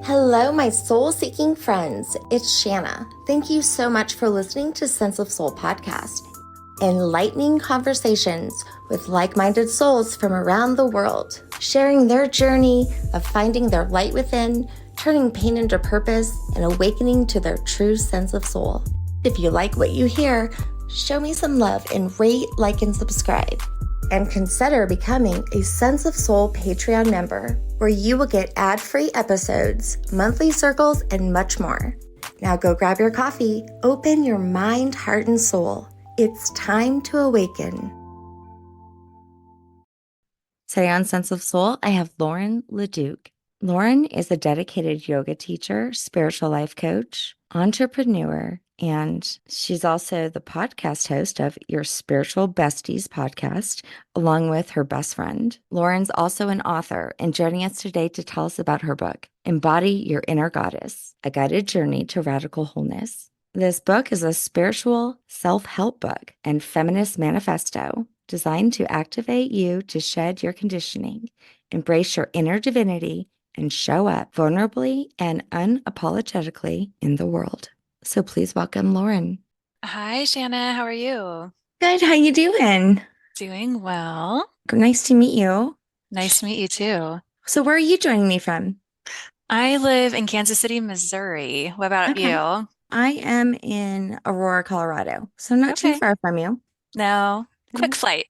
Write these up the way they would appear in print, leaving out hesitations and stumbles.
Hello, my soul-seeking friends. It's Shanna. Thank you so much for listening to Sense of Soul podcast. Enlightening conversations with like-minded souls from around the world, sharing their journey of finding their light within, turning pain into purpose, and awakening to their true sense of soul. If you like what you hear, show me some love and rate, like, and subscribe. And consider becoming a Sense of Soul Patreon member, where you will get ad-free episodes, monthly circles, and much more. Now go grab your coffee, open your mind, heart, and soul. It's time to awaken. Today on Sense of Soul, I have Lauren Leduc. Lauren is a dedicated yoga teacher, spiritual life coach, entrepreneur, and she's also the podcast host of Your Spiritual Besties podcast, along with her best friend. Lauren's also an author and joining us today to tell us about her book, Embody Your Inner Goddess, A Guided Journey to Radical Wholeness. This book is a spiritual self-help book and feminist manifesto designed to activate you to shed your conditioning, embrace your inner divinity, and show up vulnerably and unapologetically in the world. So please welcome Lauren. Hi, Shanna. How are you? Good. How you doing? Doing well. Nice to meet you. Nice to meet you too. So where are you joining me from? I live in Kansas City, Missouri. What about Okay. you? I am in Aurora, Colorado. So not too Okay. far from you. No, Yeah. quick flight.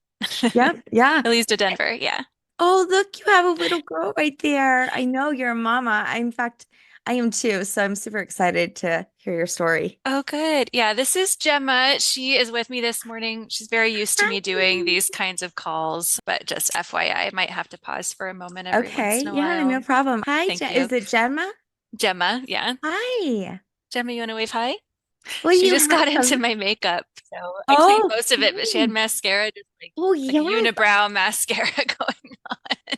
Yep. Yeah. At least to Denver. Yeah. Oh, look, you have a little girl right there. I know you're a mama. In fact, I am too. So I'm super excited to hear your story. Oh, good. Yeah, this is Gemma. She is with me this morning. She's very used to Hi. me doing these kinds of calls, but just FYI, I might have to pause for a moment every once Okay. in a Yeah, no while. problem. Hi, Thank you. Is it Gemma? Gemma, yeah. Hi. Gemma, you want to wave hi? Well, She you just got into have. my makeup, so I cleaned Oh, most of it, but she had yay. mascara, just Oh, like a yes. unibrow mascara going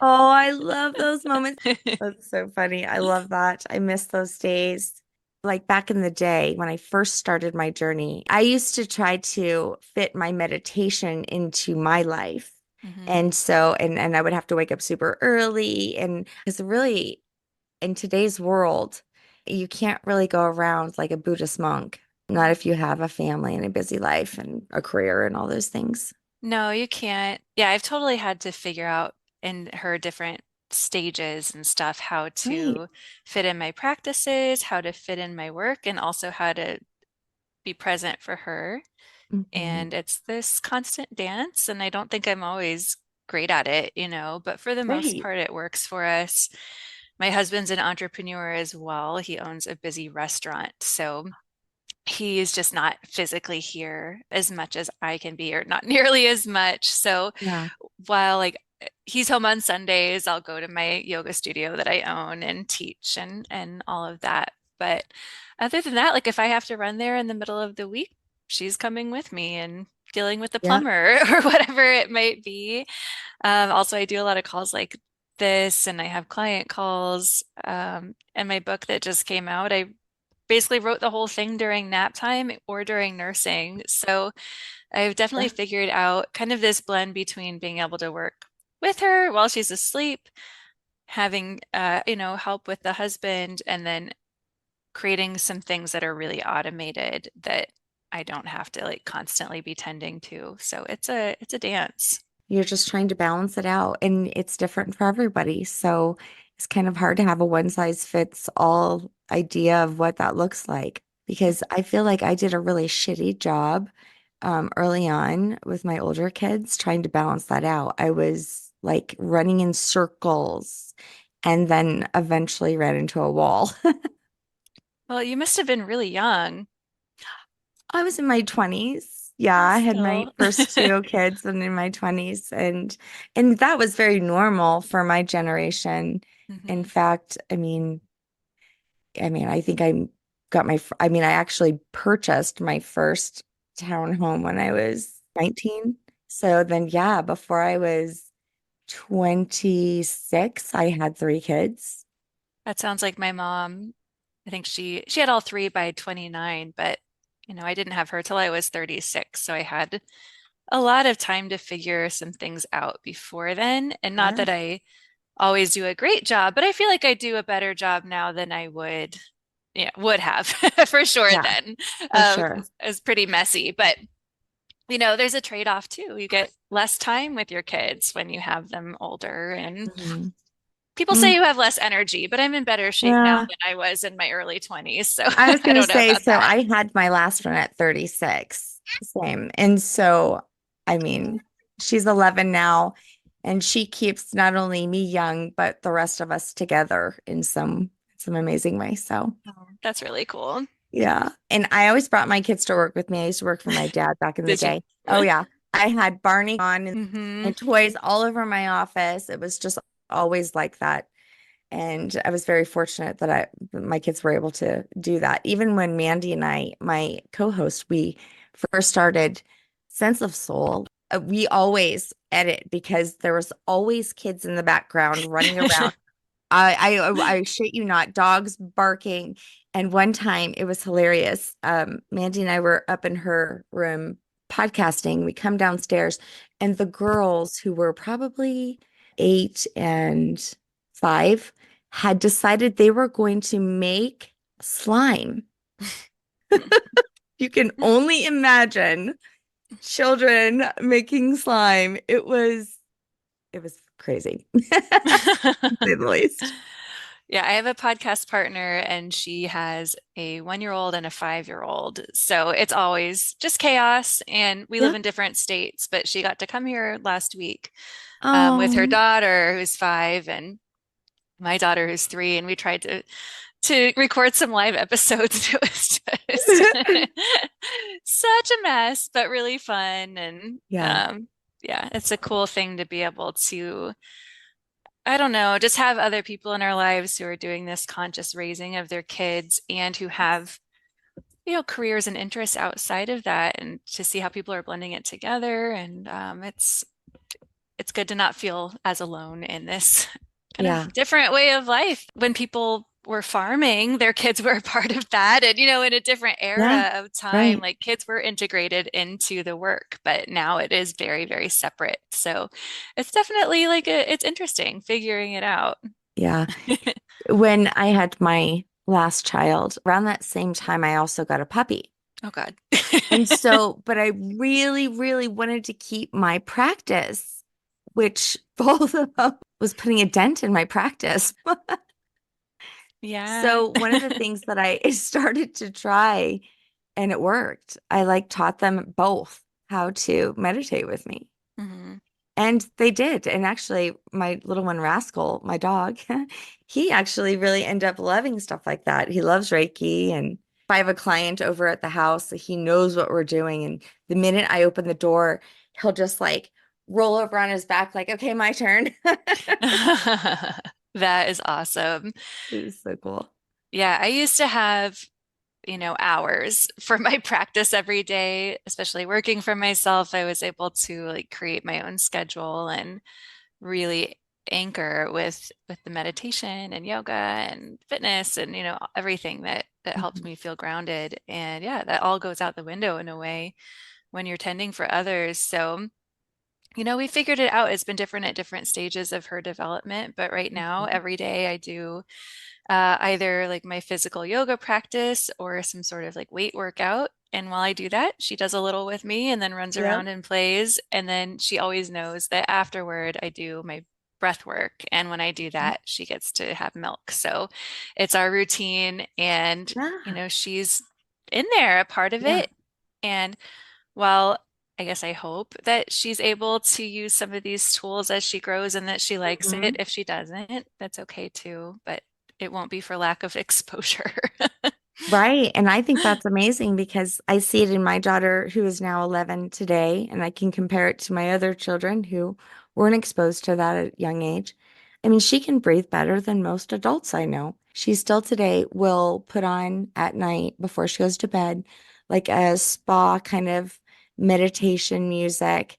Oh, I love those moments. on. That's so funny. I love that. I miss those days. Like back in the day when I first started my journey, I used to try to fit my meditation into my life. hmm And so, and I would have to wake up super early. And because really in today's world, you can't really go around like a Buddhist monk, not if you have a family and a busy life and a career and all those things. No, you can't. Yeah, I've totally had to figure out in her different stages and stuff how Right. to fit in my practices, how to fit in my work, and also how to be present for her. Hmm. And it's this constant dance, and I don't think I'm always great at it, but for the most Right. part, it works for us. My husband's an entrepreneur as well. He owns a busy restaurant. So he's just not physically here as much as I can be, or not nearly as much. So Yeah. while like he's home on Sundays, I'll go to my yoga studio that I own and teach and all of that. But other than that, like if I have to run there in the middle of the week, she's coming with me and dealing with the Yeah. plumber or whatever it might be. Also, I do a lot of calls like this, and I have client calls. And my book that just came out, I basically wrote the whole thing during nap time or during nursing. So I've definitely Yeah. figured out kind of this blend between being able to work with her while she's asleep, having help with the husband, and then creating some things that are really automated that I don't have to like constantly be tending to. So it's a dance. You're just trying to balance it out, and it's different for everybody. So it's kind of hard to have a one size fits all idea of what that looks like because I feel like I did a really shitty job early on with my older kids trying to balance that out. I was like running in circles and then eventually ran into a wall. Well, you must have been really young. I was in my 20s. Yeah, Oh, I had my still. first two kids and in my 20s and that was very normal for my generation. In hmm fact, I think I got I actually purchased my first townhome when I was 19. So then yeah, before I was 26, I had three kids. That sounds like my mom. I think she had all three by 29, but I didn't have her till I was 36, so I had a lot of time to figure some things out before then. And not Yeah. that I always do a great job, but I feel like I do a better job now than I would, would have for sure Yeah, then. for sure. It's pretty messy, but there's a trade-off too. You get less time with your kids when you have them older, and Mhm. people say Mm, you have less energy, but I'm in better shape now yeah. than I was in my early 20s. So I was I going to don't know say, about so that. I had my last one at 36, same. And so, I mean, she's 11 now, and she keeps not only me young, but the rest of us together in some amazing way. So, Oh, that's really cool. yeah. And I always brought my kids to work with me. I used to work for my dad back in the Did you? day. Oh, yeah. I had Barney on Hmm. and toys all over my office. It was just always like that. And I was very fortunate that my kids were able to do that. Even when Mandy and I, my co-host, we first started Sense of Soul, we always edit because there was always kids in the background running around. I shit you not, dogs barking. And one time it was hilarious. Mandy and I were up in her room podcasting. We come downstairs, and the girls who were probably 8 and 5 had decided they were going to make slime. You can only imagine children making slime. It was crazy, to say the least. Yeah, I have a podcast partner and she has a 1-year-old and a 5-year-old. So it's always just chaos. And we live Yeah. in different states, but she got to come here last week with her Oh, daughter who's 5 and my daughter who's 3. And we tried to record some live episodes. It was just such a mess, but really fun. And yeah. yeah, it's a cool thing to be able to, I don't know, just have other people in our lives who are doing this conscious raising of their kids and who have, careers and interests outside of that, and to see how people are blending it together. And it's good to not feel as alone in this kind of Yeah. different way of life. When people were farming, their kids were a part of that. And, in a different Yeah. era of time, Right. like kids were integrated into the work, but now it is very, very separate. So it's definitely like it's interesting figuring it out. Yeah. When I had my last child, around that same time, I also got a puppy. Oh God. And so, but I really, really wanted to keep my practice, which both of them was putting a dent in my practice. Yeah. So one of the things that I started to try, and it worked, I like taught them both how to meditate with me. Hmm. And they did. And actually, my little one, Rascal, my dog, he actually really ended up loving stuff like that. He loves Reiki. And if I have a client over at the house, he knows what we're doing. And the minute I open the door, he'll just like roll over on his back, like, okay, my turn. That is awesome. It was so cool. Yeah, I used to have, hours for my practice every day, especially working for myself. I was able to like create my own schedule and really anchor with the meditation and yoga and fitness and everything that helped Mhm. me feel grounded. And yeah, that all goes out the window in a way when you're tending for others. So we figured it out. It's been different at different stages of her development, but right now, Mhm. every day I do either like my physical yoga practice or some sort of like weight workout. And while I do that, she does a little with me and then runs Yep. around and plays. And then she always knows that afterward, I do my breath work. And when I do that, she gets to have milk. So it's our routine. And, Yeah. she's in there, a part of Yeah. it. And while I guess I hope that she's able to use some of these tools as she grows and that she likes it. Mhm. If she doesn't, that's okay too, but it won't be for lack of exposure. Right. And I think that's amazing because I see it in my daughter who is now 11 today, and I can compare it to my other children who weren't exposed to that at a young age. I mean, she can breathe better than most adults I know. She still today will put on at night before she goes to bed, like a spa kind of meditation music.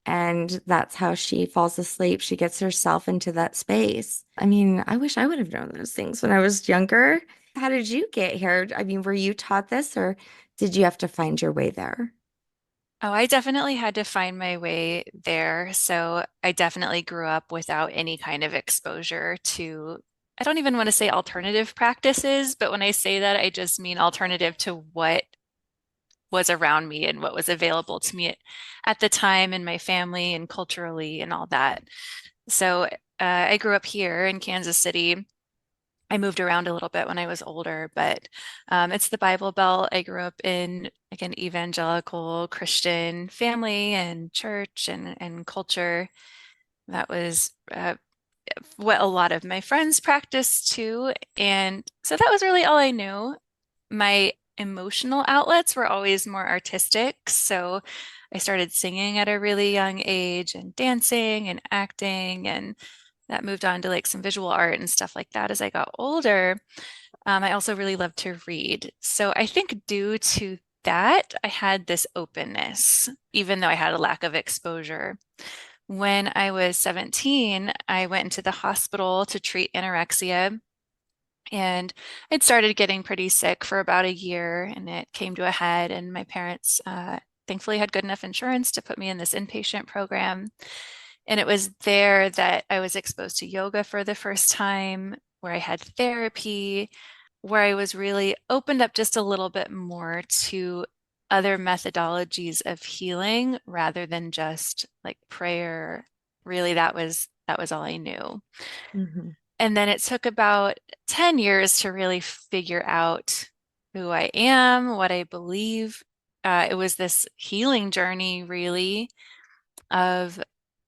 And that's how she falls asleep. She gets herself into that space. I mean, I wish I would have known those things when I was younger. How did you get here? I mean, were you taught this or did you have to find your way there? Oh, I definitely had to find my way there. So I definitely grew up without any kind of exposure to, I don't even want to say alternative practices, but when I say that, I just mean alternative to what was around me and what was available to me at the time in my family and culturally and all that. So I grew up here in Kansas City. I moved around a little bit when I was older, but it's the Bible Belt. I grew up in like an evangelical Christian family and church and culture. That was what a lot of my friends practiced too. And so that was really all I knew. My emotional outlets were always more artistic. So I started singing at a really young age and dancing and acting, and that moved on to like some visual art and stuff like that as I got older. I also really loved to read. So I think due to that, I had this openness, even though I had a lack of exposure. When I was 17, I went into the hospital to treat anorexia. And I'd started getting pretty sick for about a year, and it came to a head. And my parents, thankfully, had good enough insurance to put me in this inpatient program. And it was there that I was exposed to yoga for the first time, where I had therapy, where I was really opened up just a little bit more to other methodologies of healing rather than just like prayer. Really, that was all I knew. Mm-hmm. And then it took about 10 years to really figure out who I am, what I believe. It was this healing journey, really, of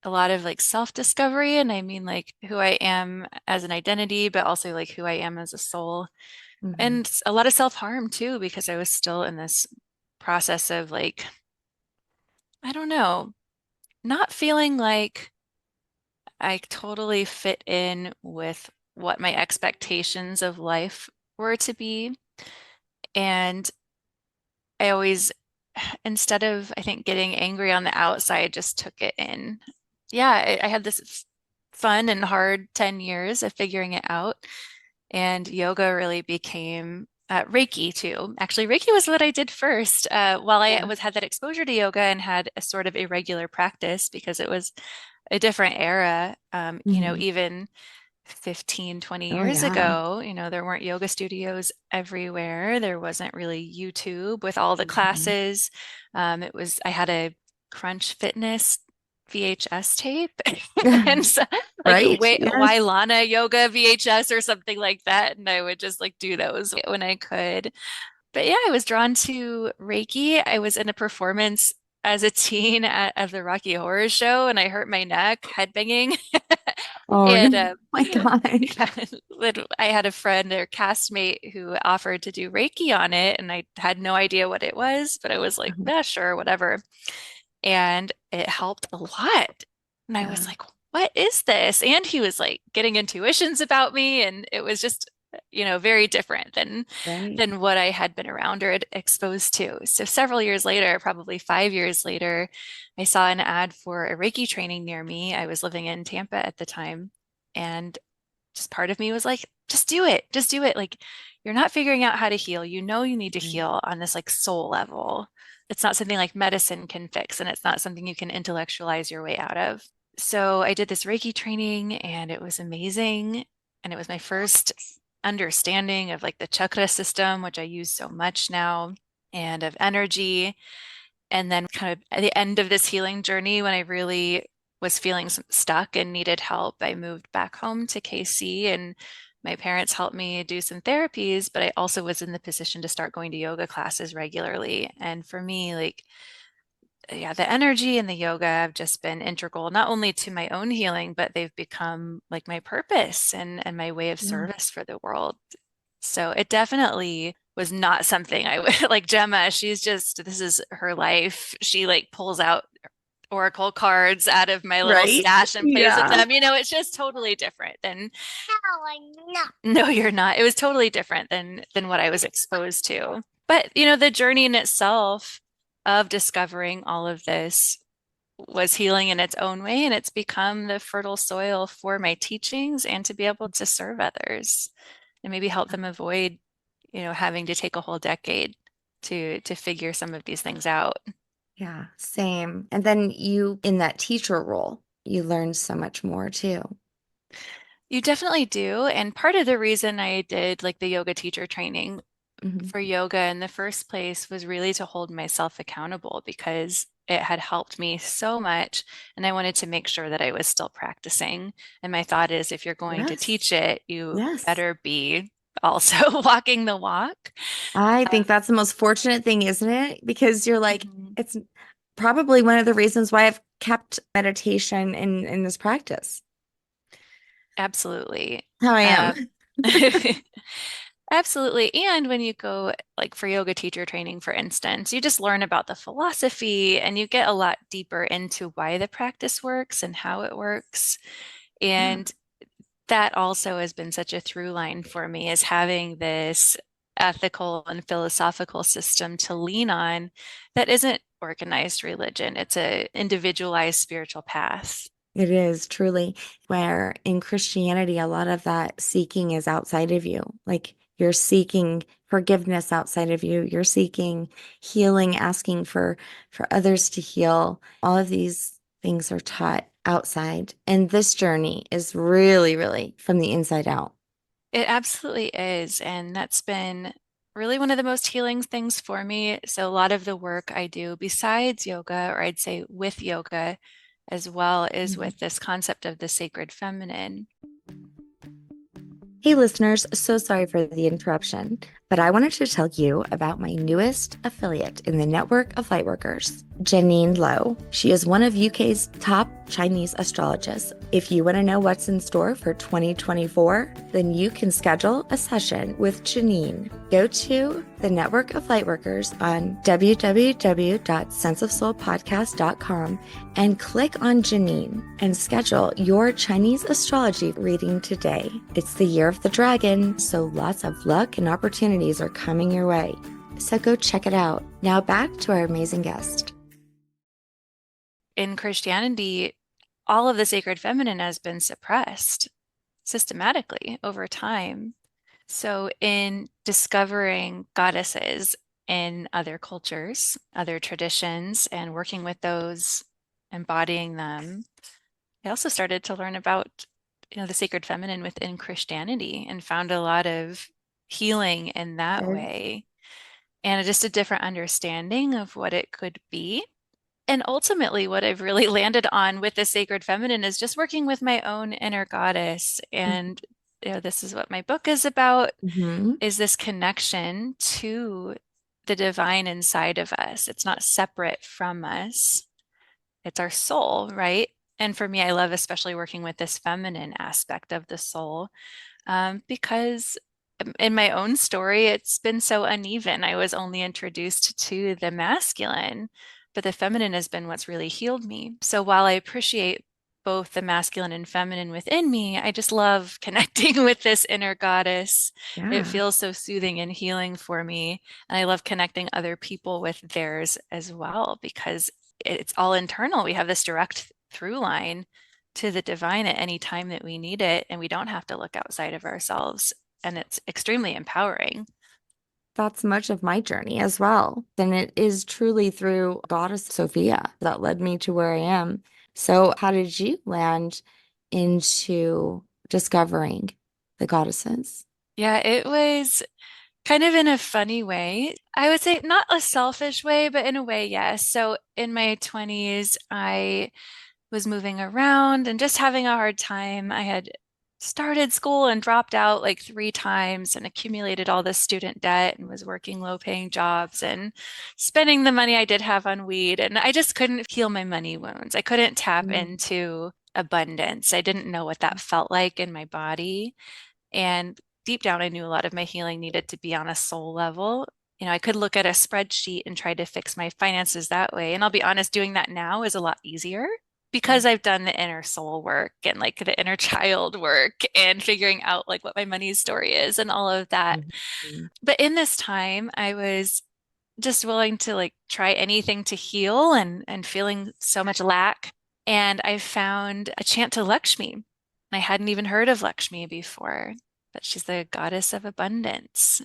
a lot of like self-discovery. And I mean, like who I am as an identity, but also like who I am as a soul. Mm-hmm. And a lot of self-harm too, because I was still in this process of like, I don't know, not feeling like I totally fit in with what my expectations of life were to be. And I always, instead of, I think, getting angry on the outside, just took it in. Yeah, I had this fun and hard 10 years of figuring it out. And yoga really became Reiki too. Actually, Reiki was what I did first. While I Yeah. was had that exposure to yoga and had a sort of irregular practice because it was a different era, Mm-hmm. even 15, 20 Oh, years yeah. ago, there weren't yoga studios everywhere. There wasn't really YouTube with all the Mm-hmm. classes. I had a Crunch Fitness VHS tape and so, like Right? Yes. Wailana yoga VHS or something like that. And I would just like do those when I could. But yeah, I was drawn to Reiki. I was in a performance as a teen at the Rocky Horror Show and I hurt my neck headbanging. Oh, no. And My gosh. yeah, I had a friend or castmate who offered to do Reiki on it, and I had no idea what it was, but I was like, Uh-huh. yeah, sure, whatever. And it helped a lot. And I was Yeah. like, what is this? And he was like getting intuitions about me, and it was just, very different Right. than what I had been around or exposed to. So several years later, probably 5 years later, I saw an ad for a Reiki training near me. I was living in Tampa at the time, and just part of me was like, just do it. Just do it. Like, you're not figuring out how to heal. You know, you need to Right. heal on this like soul level. It's not something like medicine can fix, and it's not something you can intellectualize your way out of. So I did this Reiki training and it was amazing. And it was my first understanding of like the chakra system, which I use so much now, and of energy. And then, kind of at the end of this healing journey, when I really was feeling stuck and needed help, I moved back home to KC and my parents helped me do some therapies, but I also was in the position to start going to yoga classes regularly. And for me, like, yeah, the energy and the yoga have just been integral, not only to my own healing, but they've become like my purpose and my way of Yeah. service for the world. So it definitely was not something I would like Gemma. This is her life. She like pulls out oracle cards out of my little Right? stash and plays with Yeah. them. It's just totally different than No, I'm not. No, you're not. It was totally different than what I was exposed to. But the journey in itself of discovering all of this was healing in its own way, and it's become the fertile soil for my teachings and to be able to serve others and maybe help them avoid, having to take a whole decade to figure some of these things out. Yeah, same. And then you, in that teacher role, you learn so much more too. You definitely do. And part of the reason I did like the yoga teacher training Hmm. for yoga in the first place was really to hold myself accountable because it had helped me so much. And I wanted to make sure that I was still practicing. And my thought is if you're going to Yes. teach it, you Yes. better be also walking the walk. I Uh, think that's the most fortunate thing, isn't it? Because you're like, mhm. it's probably one of the reasons why I've kept meditation in this practice. Absolutely. How I am. Um, Absolutely. And when you go like for yoga teacher training, for instance, you just learn about the philosophy and you get a lot deeper into why the practice works and how it works. Yeah, And that also has been such a through line for me is having this ethical and philosophical system to lean on that isn't organized religion. It's a individualized spiritual path. it is truly where in Christianity, a lot of that seeking is outside of you. Like you're seeking forgiveness outside of you. You're seeking healing, asking for others to heal. All of these things are taught outside. And this journey is really, really from the inside out. It absolutely is. And that's been really one of the most healing things for me. So, a lot of the work I do besides yoga, or I'd say with yoga as well, is Mhm. with this concept of the sacred feminine. Hey, listeners, so sorry for the interruption, but I wanted to tell you about my newest affiliate in the network of lightworkers, Janine Lowe. She is one of UK's top Chinese astrologists. If you want to know what's in store for 2024, then you can schedule a session with Janine. Go to the network of lightworkers on www.senseofsoulpodcast.com and click on Janine and schedule your Chinese astrology reading today. It's the year of the dragon, so lots of luck and opportunities are coming your way. So go check it out. Now back to our amazing guest. In Christianity, all of the sacred feminine has been suppressed systematically over time. So, in discovering goddesses in other cultures, other traditions, and working with those, embodying them, I also started to learn about, the sacred feminine within Christianity and found a lot of healing in that Okay. way and just a different understanding of what it could be. And ultimately, what I've really landed on with the sacred feminine is just working with my own inner goddess. And this is what my book is about, Mm-hmm. is this connection to the divine inside of us. It's not separate from us. It's our soul, right? And for me, I love especially working with this feminine aspect of the soul because in my own story, it's been so uneven. I was only introduced to the masculine, but the feminine has been what's really healed me. So while I appreciate both the masculine and feminine within me, I just love connecting with this inner goddess. It Yeah. feels so soothing and healing for me. And I love connecting other people with theirs as well because it's all internal. We have this direct through line to the divine at any time that we need it, and we don't have to look outside of ourselves. And it's extremely empowering. That's much of my journey as well. And it is truly through Goddess Sophia that led me to where I am. So, how did you land into discovering the goddesses? Yeah, it was kind of in a funny way. I would say not a selfish way, but in a way, yes. So in my 20s, I was moving around and just having a hard time. I had started school and dropped out like 3 times and accumulated all this student debt and was working low-paying jobs and spending the money I did have on weed. And I just couldn't heal my money wounds. I couldn't tap Mm. into abundance. I didn't know what that felt like in my body. And deep down, I knew a lot of my healing needed to be on a soul level. I could look at a spreadsheet and try to fix my finances that way. And I'll be honest, doing that now is a lot easier because I've done the inner soul work and like the inner child work and figuring out like what my money story is and all of that. Mhm. But in this time, I was just willing to like try anything to heal and feeling so much lack. And I found a chant to Lakshmi. I hadn't even heard of Lakshmi before, but she's the goddess of abundance.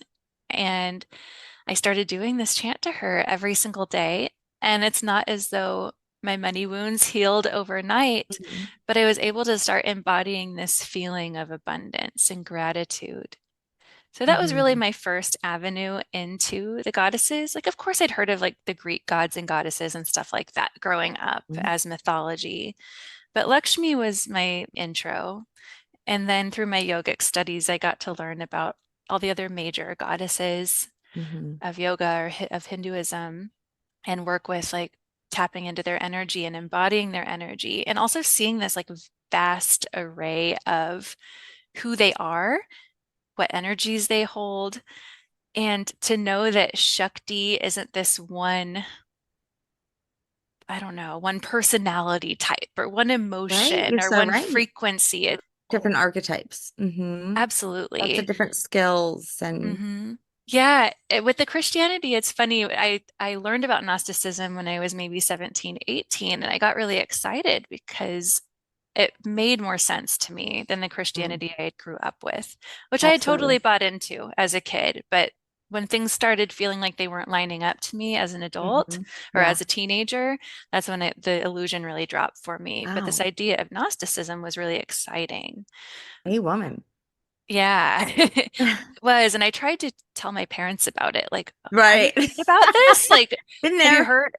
And I started doing this chant to her every single day. And it's not as though my money wounds healed overnight, Mhm. but I was able to start embodying this feeling of abundance and gratitude. So that was really Mhm. my first avenue into the goddesses. Like, of course, I'd heard of like the Greek gods and goddesses and stuff like that growing up Mhm. as mythology, but Lakshmi was my intro. And then through my yogic studies, I got to learn about all the other major goddesses Mhm. of yoga or of Hinduism and work with like tapping into their energy and embodying their energy and also seeing this like vast array of who they are, what energies they hold, and to know that Shakti isn't this one, I don't know, one personality type or one Right? emotion You're or so one right. frequency. Different archetypes. Lots of Absolutely. different skills and Yeah, with the Christianity, it's funny. I learned about Gnosticism when I was maybe 17, 18, and I got really excited because it made more sense to me than the mm, Christianity I grew up with, which I had totally absolutely. bought into as a kid. But when things started feeling like they weren't lining up to me as an adult or Yeah. as a teenager, that's when the illusion really dropped for me. But this Wow. idea of Gnosticism was really exciting. A woman. Yeah, it was. And I tried to tell my parents about it. Like, have you Right. heard about this? Like, Been have you there. heard,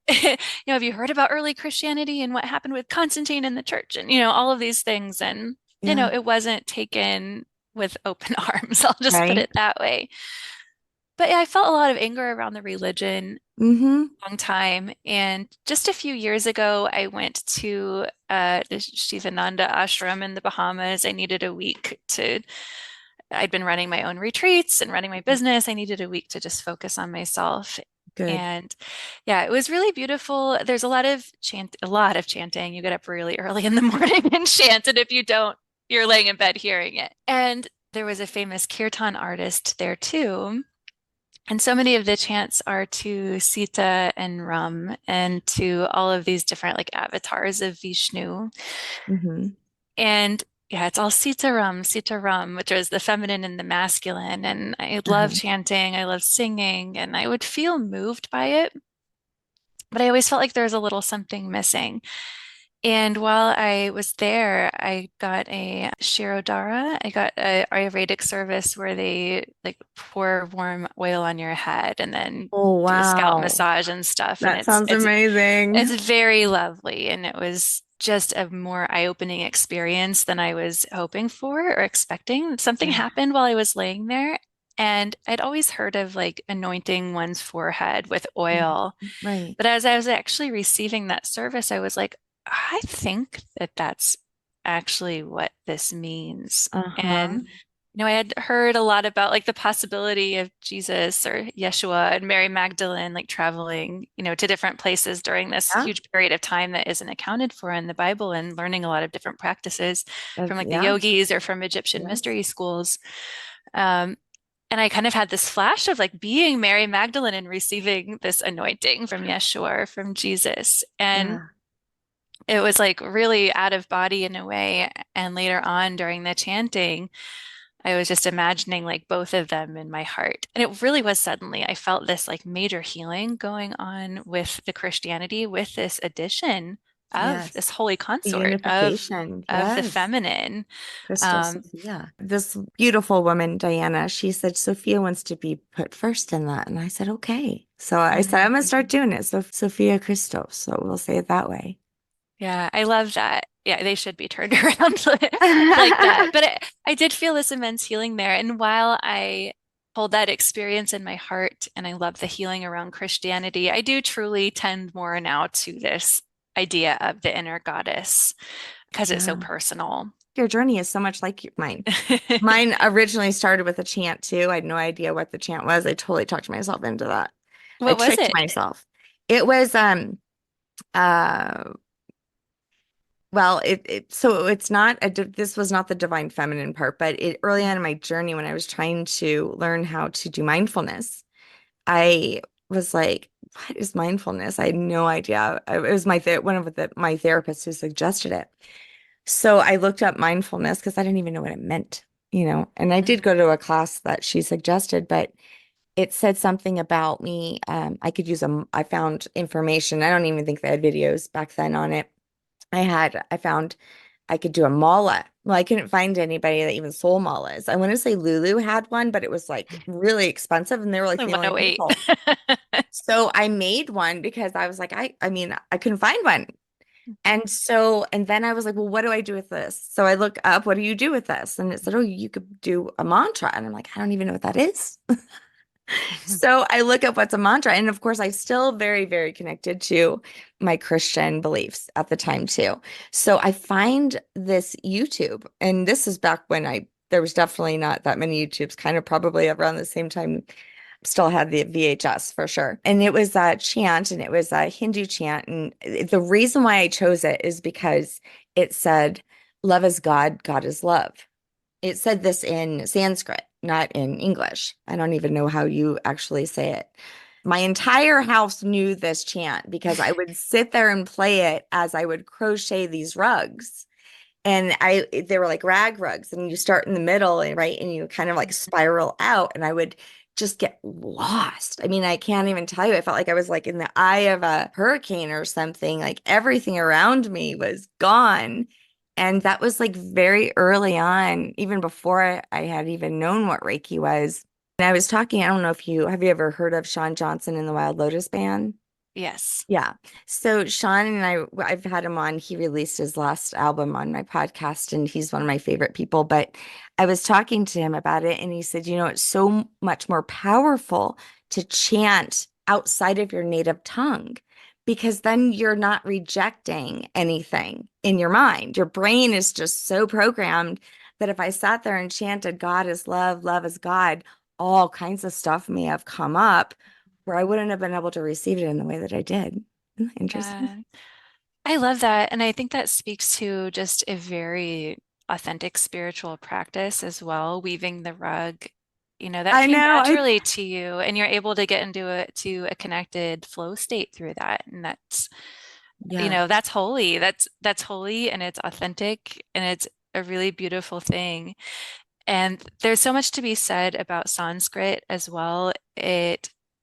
have you heard about early Christianity and what happened with Constantine in the church and, all of these things. And, Yeah. it wasn't taken with open arms. I'll just put Right. it that way. But yeah, I felt a lot of anger around the religion Mm-hmm. long time. And just a few years ago, I went to the Shivananda ashram in the Bahamas. I needed a week to I'd been running my own retreats and running my business. I needed a week to just focus on myself. Good. And yeah, it was really beautiful. There's a lot of chanting. You get up really early in the morning and chant. And if you don't, you're laying in bed hearing it. And there was a famous kirtan artist there too. And so many of the chants are to Sita and Ram and to all of these different like avatars of Vishnu. Mm-hmm. And yeah, it's all Sitaram, Sitaram, which is the feminine and the masculine. And I love Uh-huh. chanting, I love singing, and I would feel moved by it. But I always felt like there was a little something missing. And while I was there, I got a Shirodara. I got a Ayurvedic service where they like pour warm oil on your head and then Oh, do a scalp wow. massage and stuff. And That sounds amazing. it's very lovely, and it was just a more eye-opening experience than I was hoping for or expecting. Something Yeah. happened while I was laying there, and I'd always heard of like anointing one's forehead with Mhm. oil. Right. But as I was actually receiving that service, I was like, I think that that's actually what this means. And Uh-huh. I had heard a lot about like the possibility of Jesus or Yeshua and Mary Magdalene like traveling, to different places during this Yeah. huge period of time that isn't accounted for in the Bible and learning a lot of different practices from like the Yeah. yogis or from Egyptian Yes. mystery schools. Um, and I kind of had this flash of like being Mary Magdalene and receiving this anointing from Yeshua or from Jesus. And Yeah. it was like really out of body in a way. And later on during the chanting, I was just imagining like both of them in my heart. And it really was suddenly, I felt this like major healing going on with the Christianity, with this addition of Yes. this holy The consort unification. of the Yes. feminine. Crystal Um, Sophia. This beautiful woman, Diana, she said Sophia wants to be put first in that. And I said, okay. So I said, I'm mhm. going to start doing it. So Sophia Christos. So we'll say it that way. Yeah, I love that. Yeah, they should be turned around like that. But I did feel this immense healing there. And while I hold that experience in my heart and I love the healing around Christianity, I do truly tend more now to this idea of the inner goddess because it's so Yeah. personal. Your journey is so much like mine. Mine originally started with a chant too. I had no idea what the chant was. I totally talked myself into that. I What was tricked it? myself. It was uh well, so it's not this was not the divine feminine part, but it early on in my journey when I was trying to learn how to do mindfulness, I was like, what is mindfulness? I had no idea. It was one of my therapists who suggested it. So I looked up mindfulness because I didn't even know what it meant, and I did Mhm. go to a class that she suggested, but it said something about me. I could use them. I found information. I don't even think they had videos back then on it. I found I could do a mala. Well, I couldn't find anybody that even sold malas. I want to say Lulu had one, but it was like really expensive and they were like The the only 108. people. So I made one because I was like, I mean, I couldn't find one. And so, and then I was like, well, what do I do with this? So I look up, what do you do with this? And it said, oh, you could do a mantra. And I'm like, I don't even know what that is. So I look up what's a mantra. And of course, I still very, very connected to my Christian beliefs at the time too. So I find this YouTube, and this is back when there was definitely not that many YouTubes, kind of probably around the same time, still had the VHS for sure. And it was a chant and it was a Hindu chant. And the reason why I chose it is because it said, love is God, God is love. It said this in Sanskrit, not in English. I don't even know how you actually say it. My entire house knew this chant because I would sit there and play it as I would crochet these rugs. And they were like rag rugs, and you start in the middle, and right, and you kind of like spiral out, and I would just get lost. I mean, I can't even tell you. I felt like I was like in the eye of a hurricane or something. Like everything around me was gone. And that was like very early on, even before I had even known what Reiki was. And I was talking, I don't know if have you ever heard of Sean Johnson and the Wild Lotus Band? Yes. Yeah. So Sean and I've had him on. He released his last album on my podcast, and he's one of my favorite people. But I was talking to him about it, and he said, it's so much more powerful to chant outside of your native tongue because then you're not rejecting anything in your mind. Your brain is just so programmed that if I sat there and chanted, God is love, love is God, all kinds of stuff may have come up where I wouldn't have been able to receive it in the way that I did. Isn't that interesting? Yeah. I love that. And I think that speaks to just a very authentic spiritual practice as well, weaving the rug. That I came know. naturally to you, and you're able to get into a connected flow state through that. And Yeah. that's holy. That's holy and it's authentic and it's a really beautiful thing. And there's so much to be said about Sanskrit as well.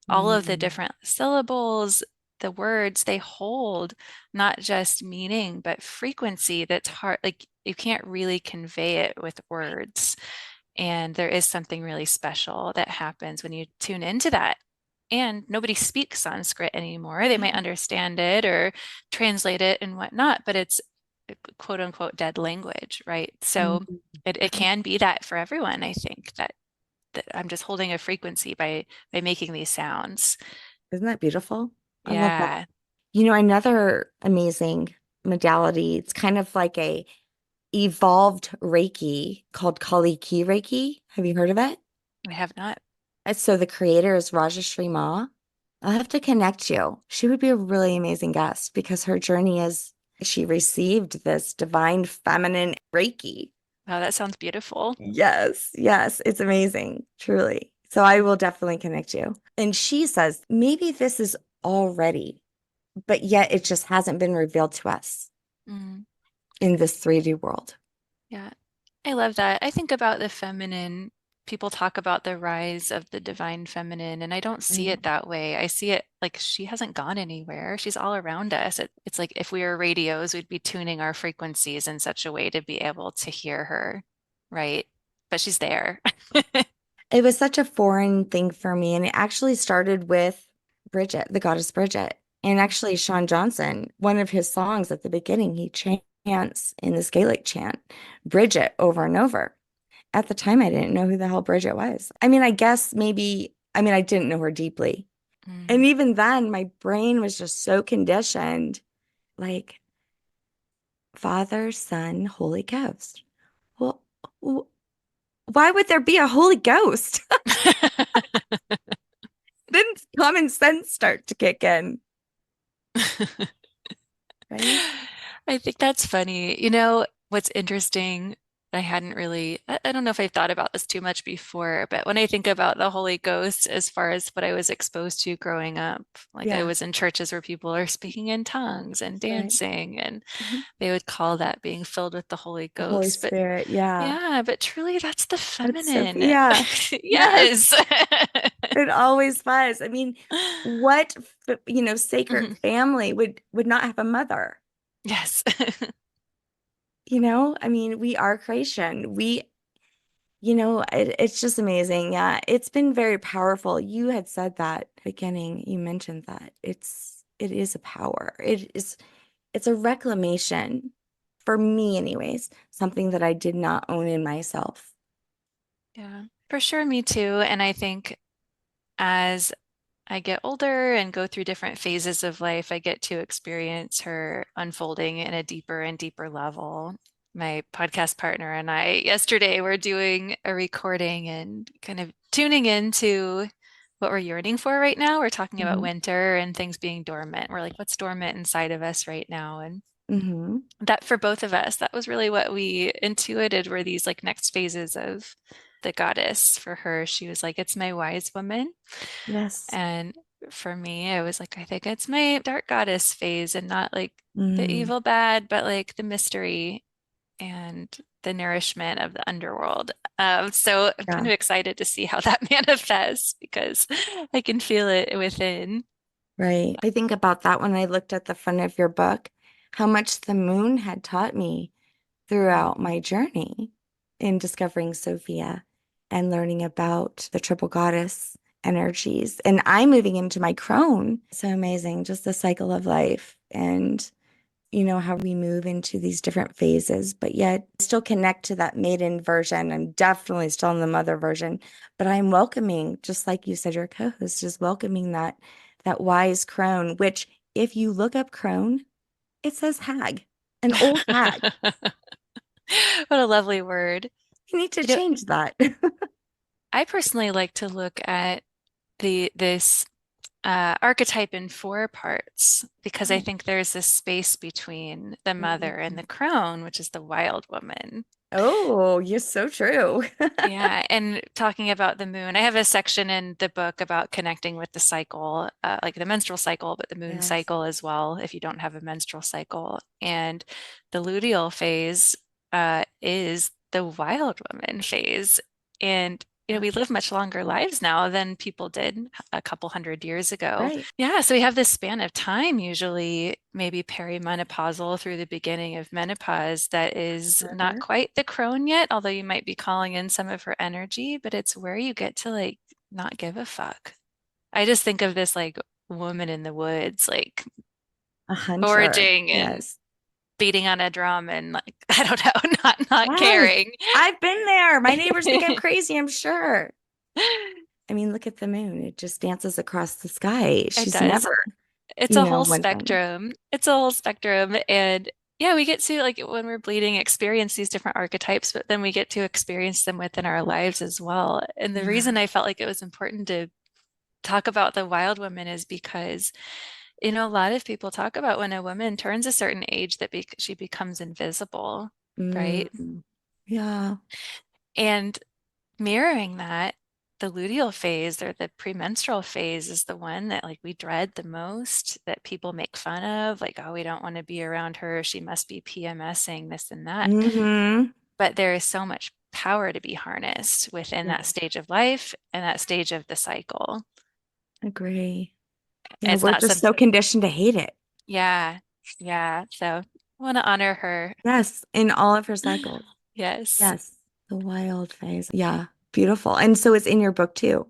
All of the Mm. different syllables, the words, they hold not just meaning, but frequency that's hard. Like you can't really convey it with words. And there is something really special that happens when you tune into that. And nobody speaks Sanskrit anymore. They might understand it or translate it and whatnot, but it's quote unquote dead language, right? So Mm. it can be that for everyone, I think, that I'm just holding a frequency by making these sounds. Isn't that beautiful? I love that. Yeah, Another amazing modality, it's kind of like a evolved Reiki called Kali Ki Reiki. Have you heard of it? I have not. So the creator is Rajashri Ma. I'll have to connect you. She would be a really amazing guest because her journey is she received this divine feminine Reiki. Wow, that sounds beautiful. Yes, yes, it's amazing, truly. So I will definitely connect you. And she says, maybe this is already, but yet it just hasn't been revealed to us Mm, in this 3D world. yeah, I love that. I think about the feminine. People talk about the rise of the divine feminine, and I don't see Mm. it that way. I see it like she hasn't gone anywhere. She's all around us. It's like if we were radios, we'd be tuning our frequencies in such a way to be able to hear her, right? But she's there. It was such a foreign thing for me. And it actually started with Bridget, the goddess Bridget. And actually, Sean Johnson, one of his songs at the beginning, he chants in the Gaelic chant, Bridget over and over. At the time, I didn't know who the hell Bridget was. I mean, I guess maybe, I mean, I didn't know her deeply. And Mm. even then, my brain was just so conditioned, like Father, Son, Holy Ghost. Well, why would there be a Holy Ghost? Then common sense start to kick in, right? I think that's funny. What's interesting, I hadn't really, I don't know if I've thought about this too much before, but when I think about the Holy Ghost, as far as what I was exposed to growing up, like I Yeah, was in churches where people are speaking in tongues and that's right. dancing, and Mhm. they would call that being filled with the Holy The Holy Ghost. But Spirit. Yeah. yeah, but truly that's the That's so, feminine. yeah. Yes. Yes. It always was. I mean, what, sacred Mhm. family would not have a mother? Yes. I mean, we are creation. It's just amazing. Yeah, it's been very powerful. You had said that at the beginning. You mentioned that it is a power. It's a reclamation for me, anyways, something that I did not own in myself. Yeah, for sure, me too. And I think as I get older and go through different phases of life, I get to experience her unfolding in a deeper and deeper level. My podcast partner and I yesterday were doing a recording and kind of tuning into what we're yearning for right now. We're talking about Hmm. winter and things being dormant. We're like, what's dormant inside of us right now? And Hmm. that for both of us, that was really what we intuited were these like next phases of the goddess. For her, she was like, it's my wise woman. Yes. And for me, I was like, I think it's my dark goddess phase and not like the Mm, evil bad, but like the mystery and the nourishment of the underworld. So I'm kind yeah. of excited to see how that manifests because I can feel it within. Right. I think about that when I looked at the front of your book, how much the moon had taught me throughout my journey in discovering Sophia and learning about the triple goddess energies. And I'm moving into my crone. So amazing. Just the cycle of life and how we move into these different phases, but yet still connect to that maiden version. I'm definitely still in the mother version, but I'm welcoming, just like you said, your co-host is welcoming that wise crone, which if you look up crone, it says hag, an old hag. What a lovely word. You need to You know, change that. I personally like to look at this archetype in four parts because I Oh, think there's this space between the mother and mm. the crone, which is the wild woman. Oh, you're so true. Yeah, and talking about the moon, I have a section in the book about connecting with the cycle, like the menstrual cycle, but the moon Yes. cycle as well, if you don't have a menstrual cycle. And the luteal phase is the wild woman phase. And Yeah. we live much longer lives now than people did a couple hundred years ago. Right. Yeah, so we have this span of time, usually maybe perimenopausal through the beginning of menopause, that is not Sure. quite the crone yet, although you might be calling in some of her energy, but it's where you get to like not give a fuck. I just think of this like woman in the woods, like A hunter. foraging and Yes. beating on a drum and like, I don't know, not Yes. caring. I've been there. My neighbors think I'm crazy, I'm sure. I mean, look at the moon. It just dances across the sky. It She's does. never, It's a whole one thing. spectrum. It's a whole spectrum. And yeah, we get to, like, when we're bleeding, experience these different archetypes, but then we get to experience them within our lives as well. And the Yeah. reason I felt like it was important to talk about the wild woman is because, a lot of people talk about when a woman turns a certain age that she becomes invisible, right? Mm, yeah. And mirroring that, the luteal phase or the premenstrual phase is the one that like we dread the most, that people make fun of, like, oh, we don't want to be around her. She must be PMSing this and that. Hmm. But there is so much power to be harnessed within that Yeah. stage of life and that stage of the cycle. Agree. Yeah. It's We're not just some, so conditioned to hate it. yeah, yeah. So I want to honor her. Yes. In all of her cycles. Yes. Yes. The wild phase. Yeah. Beautiful. And so it's in your book too.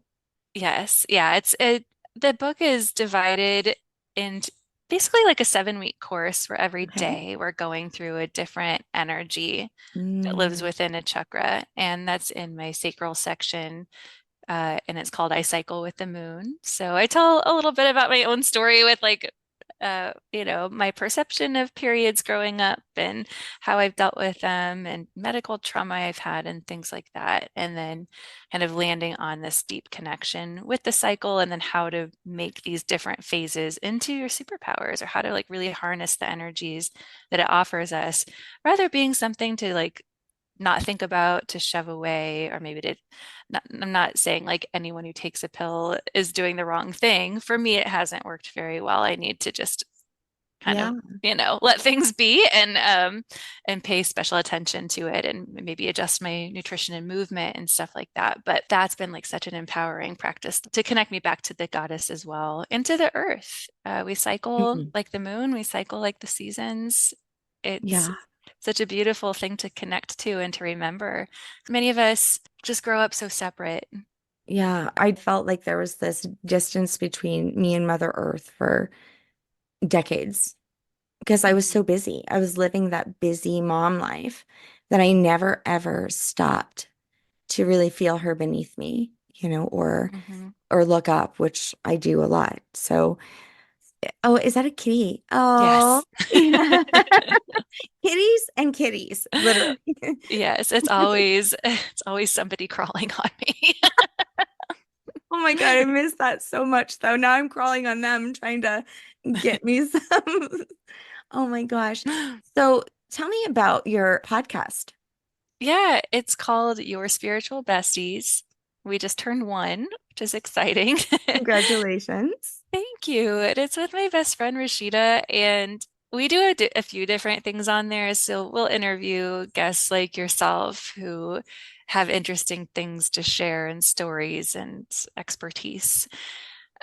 Yes. Yeah. The book is divided into basically like a 7-week course where every Okay. day we're going through a different energy that lives Mm, within a chakra. And that's in my sacral section. And it's called I Cycle with the Moon. So I tell a little bit about my own story with like, my perception of periods growing up and how I've dealt with them and medical trauma I've had and things like that. And then kind of landing on this deep connection with the cycle and then how to make these different phases into your superpowers or how to like really harness the energies that it offers us, rather being something to like not think about, to shove away, or maybe to I'm not saying like anyone who takes a pill is doing the wrong thing. For me, it hasn't worked very well. I need to just kind Yeah. of, let things be and pay special attention to it and maybe adjust my nutrition and movement and stuff like that. But that's been like such an empowering practice to connect me back to the goddess as well and to the earth. We cycle Mhm. like the moon, we cycle like the seasons. It's Yeah. such a beautiful thing to connect to and to remember. Many of us just grow up so separate. Yeah. I felt like there was this distance between me and Mother Earth for decades because I was so Mhm. busy. I was living that busy mom life that I never ever stopped to really feel her beneath me, Mhm. or look up, which I do a lot. So, oh, is that a kitty? Oh, Yes. yeah. Kitties and kitties, literally. Yes, it's always somebody crawling on me. Oh my God, I miss that so much though. Now I'm crawling on them, trying to get me some. Oh my gosh. So tell me about your podcast. Yeah, it's called Your Spiritual Besties. We just turned one, which is exciting. Congratulations. Thank you. And it's with my best friend Rashida, and we do a few different things on there. So we'll interview guests like yourself who have interesting things to share and stories and expertise.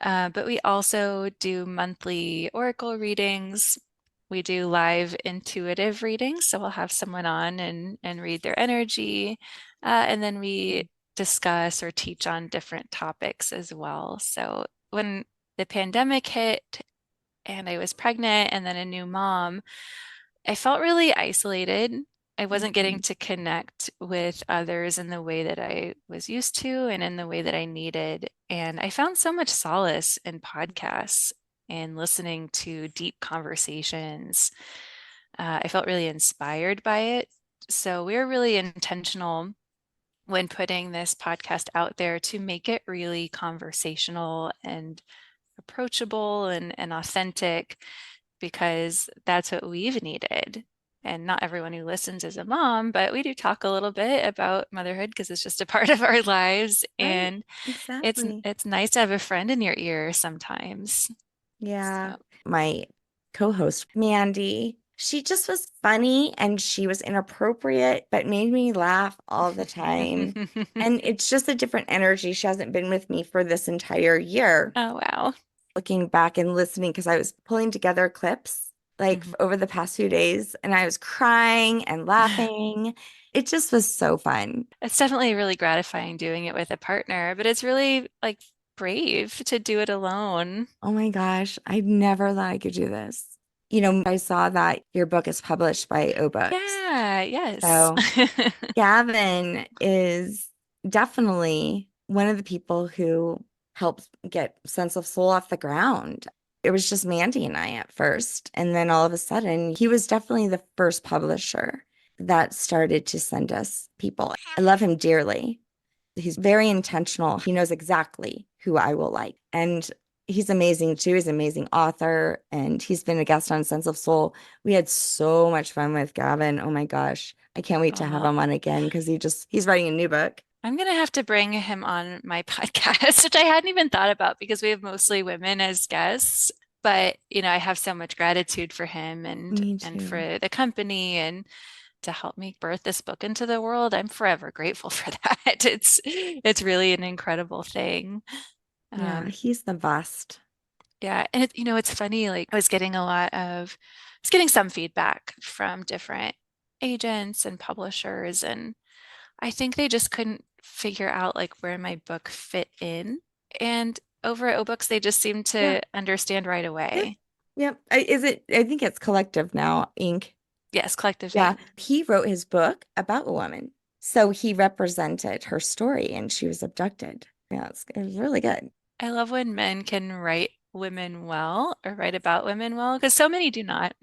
But we also do monthly oracle readings. We do live intuitive readings. So we'll have someone on and read their energy. And then we discuss or teach on different topics as well. So when the pandemic hit and I was pregnant and then a new mom, I felt really isolated. I wasn't getting Mhm. to connect with others in the way that I was used to and in the way that I needed. And I found so much solace in podcasts and listening to deep conversations. I felt really inspired by it. So we were really intentional when putting this podcast out there to make it really conversational and approachable and authentic because that's what we've needed. And not everyone who listens is a mom, but we do talk a little bit about motherhood because it's just a part of our lives. Right. And it's Exactly. it's nice to have a friend in your ear sometimes. Yeah. So My co-host, Mandy, she just was funny and she was inappropriate, but made me laugh all the time. And it's just a different energy. She hasn't been with me for this entire year. oh wow. Looking back and listening, because I was pulling together clips like Mhm. over the past few days and I was crying and laughing. It just was so fun. It's definitely really gratifying doing it with a partner, but it's really like brave to do it alone. Oh my gosh, I never thought I could do this. I saw that your book is published by O Books. Yeah, yes. So Gavin is definitely one of the people who helped get Sense of Soul off the ground. It was just Mandy and I at first. And then all of a sudden, he was definitely the first publisher that started to send us people. I love him dearly. He's very intentional. He knows exactly who I will like. And he's amazing too. He's an amazing author and he's been a guest on Sense of Soul. We had so much fun with Gavin. Oh my gosh. I can't wait to have Aw. him on again because he's writing a new book. I'm gonna have to bring him on my podcast, which I hadn't even thought about because we have mostly women as guests. But I have so much gratitude for him Me and too. for the company and to help me birth this book into the world. I'm forever grateful for that. It's really an incredible thing. Yeah, Um, he's the best. yeah, and it's funny, like I was getting some feedback from different agents and publishers, and I think they just couldn't figure out like where my book fit in. And over at OBooks, they just seemed Yeah. to understand right Yep. away. Yep. I think it's Collective now, Inc. Yes, Collective Yeah. Ink. He wrote his book about a woman. So he represented her story and she was abducted. Yeah, it was really good. I love when men can write women well or write about women well, because so many do not.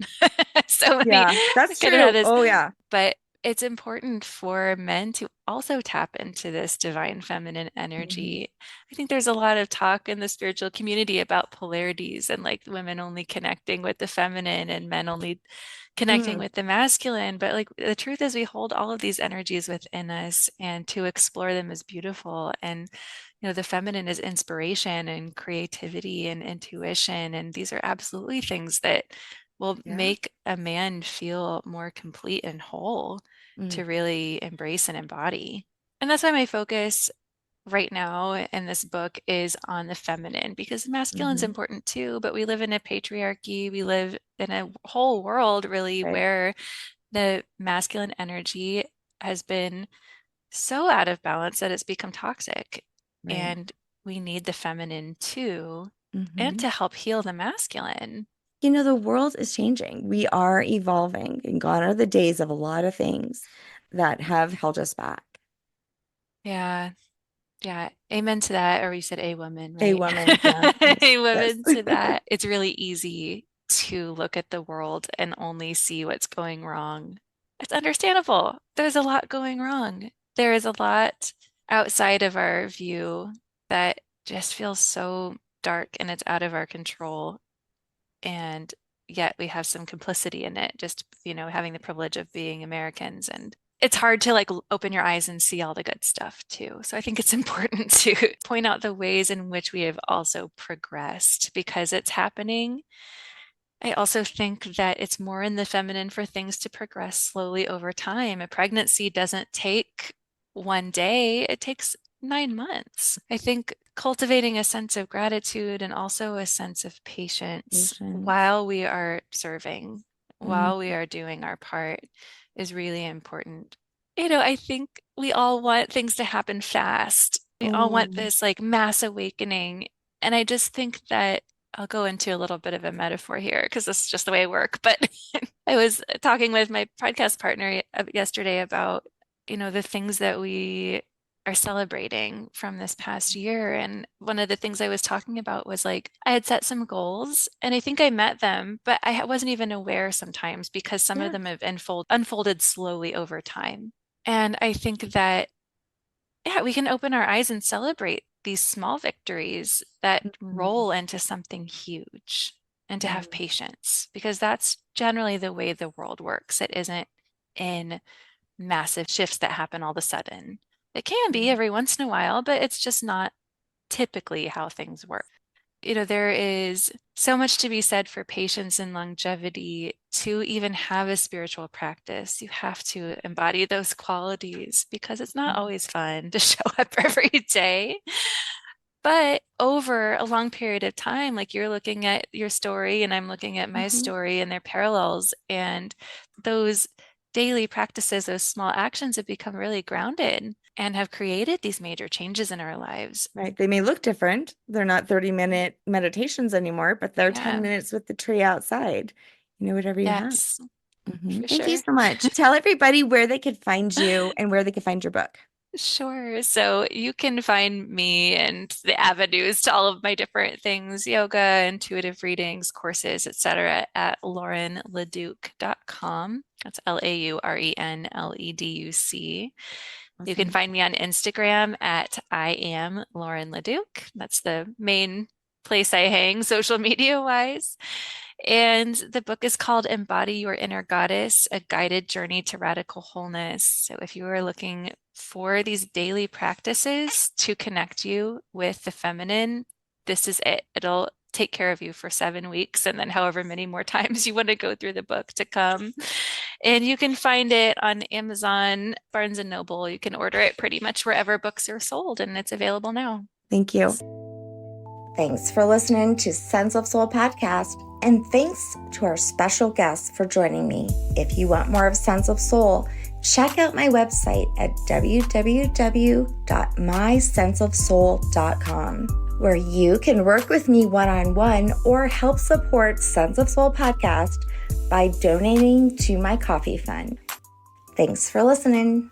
So many Yeah, that's could have had true. this, Oh, yeah. but it's important for men to also tap into this divine feminine Mhm. energy. I think there's a lot of talk in the spiritual community about polarities and like women only connecting with the feminine and men only connecting Mm. with the masculine. But like the truth is, we hold all of these energies within us, and to explore them is beautiful. And the feminine is inspiration and creativity and intuition. And these are absolutely things that will Yeah. make a man feel more complete and whole to really embrace and embody. And that's why my focus right now in this book is on the feminine, because the masculine's important too, but we live in a patriarchy. We live in a whole world really Right. where the masculine energy has been so out of balance that it's become toxic. Right. And we need the feminine too, and to help heal the masculine. You know, the world is changing. We are evolving, and gone are the days of a lot of things that have held us back. Yeah. Yeah. Amen to that. Or you said a woman, A right? woman, yeah. A Yes. woman to that. It's really easy to look at the world and only see what's going wrong. It's understandable. There's a lot going wrong. There is a lot outside of our view that just feels so dark and it's out of our control. And yet we have some complicity in it, just, having the privilege of being Americans. And it's hard to like open your eyes and see all the good stuff too. So I think it's important to point out the ways in which we have also progressed because it's happening. I also think that it's more in the feminine for things to progress slowly over time. A pregnancy doesn't take one day, it takes 9 months. I think cultivating a sense of gratitude and also a sense of patience while we are serving, while we are doing our part is really important. I think we all want things to happen fast. We all want this like mass awakening. And I just think that I'll go into a little bit of a metaphor here because this is just the way I work. But I was talking with my podcast partner yesterday about, the things that we are celebrating from this past year. And one of the things I was talking about was like, I had set some goals and I think I met them, but I wasn't even aware sometimes because some of them have unfolded slowly over time. And I think that, yeah, we can open our eyes and celebrate these small victories that roll into something huge and to have patience because that's generally the way the world works. It isn't in massive shifts that happen all of a sudden. It can be every once in a while, but it's just not typically how things work. There is so much to be said for patience and longevity to even have a spiritual practice. You have to embody those qualities because it's not always fun to show up every day. But over a long period of time, like you're looking at your story and I'm looking at my story and their parallels, and those daily practices, those small actions have become really grounded and have created these major changes in our lives. Right. They may look different. They're not 30-minute meditations anymore, but they're 10 minutes with the tree outside. Whatever you have. Yes, for Thank you sure. so much. Tell everybody where they could find you and where they could find your book. Sure. So you can find me and the avenues to all of my different things, yoga, intuitive readings, courses, etc., at laurenleduc.com. That's LaurenLeduc. You can find me on Instagram at I am Lauren Leduc. That's the main place I hang social media wise. And the book is called Embody Your Inner Goddess, a guided journey to radical wholeness. So if you are looking for these daily practices to connect you with the feminine, this is it. It'll take care of you for 7 weeks and then however many more times you want to go through the book to come. And you can find it on Amazon, Barnes and Noble. You can order it pretty much wherever books are sold, and it's available now. Thank you. Thanks for listening to Sense of Soul podcast, and thanks to our special guests for joining me. If you want more of Sense of Soul, check out my website at www.mysenseofsoul.com, where you can work with me one-on-one or help support Sense of Soul podcast by donating to my coffee fund. Thanks for listening.